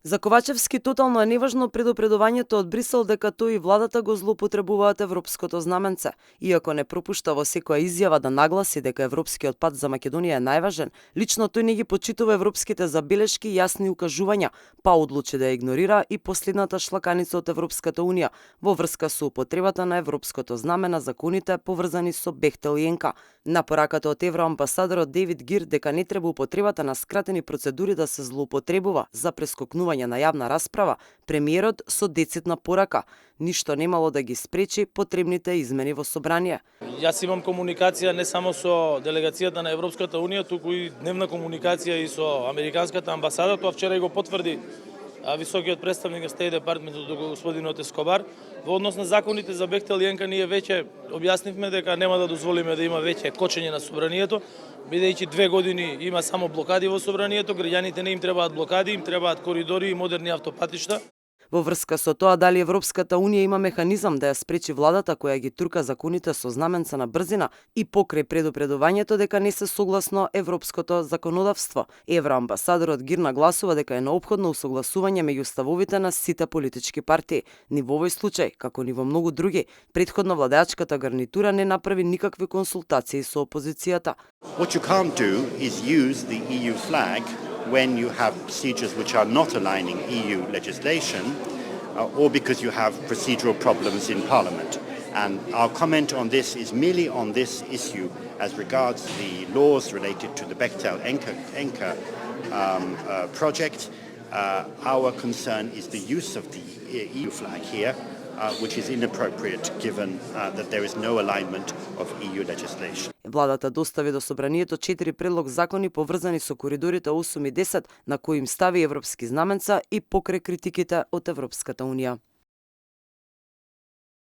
За Ковачевски тотално е неважно предупредувањето од Брисел дека тој и владата го злоупотребуваат европското знаменце. Иако не пропушта во секоја изјава да нагласи дека европскиот пат за Македонија е најважен, лично тој не ги почитува европските забелешки и јасни укажувања, па одлучи да ја игнорира и последната шлаканица од Европската унија во врска со употребата на европското знаме на законите поврзани со Бехтел и ЕНКА. На пораката од евроамбасадорот Дейвид Гир дека не треба употребата на скратени процедури да се злоупотребува за прескокнување на јавна расправа, премиерот со децитна порака: ништо немало да ги спречи потребните измени во собрание. Јас имам комуникација не само со делегацијата на Европската унија, туку и дневна комуникација и со американската амбасада. Тоа вчера и го потврди високиот представник на State Department господинот Ескобар. Во однос на законите за Бехтел и ЕНКА ние веќе објаснивме дека нема да дозволиме да има веќе кочење на собранието, бидејќи 2 години има само блокади во собранието, граѓаните не им требаат блокади, им требаат коридори и модерни автопатишта. Во врска со тоа дали Европската унија има механизам да ја спречи владата која ги турка законите со знаменца на брзина и покрај предупредувањето дека не се согласно европското законодавство, евроамбасадорот Гир нагласува дека е неопходно усогласување меѓу ставовите на сите политички партии. Ни во овој случај, како ни во многу други, претходно владеачката гарнитура не направи никакви консултации со опозицијата. What you can't do is use the EU flag when you have procedures which are not aligning EU legislation or because you have procedural problems in Parliament. And our comment on this is merely on this issue as regards the laws related to the Bechtel ENKA project. Our concern is the use of the EU flag here, which is inappropriate given that there is no alignment of EU legislation. Владата достави до собранието 4 предлог закони поврзани со коридорите 8 и 10, на кои им стави европски знаменца и покрај критиките од Европската унија.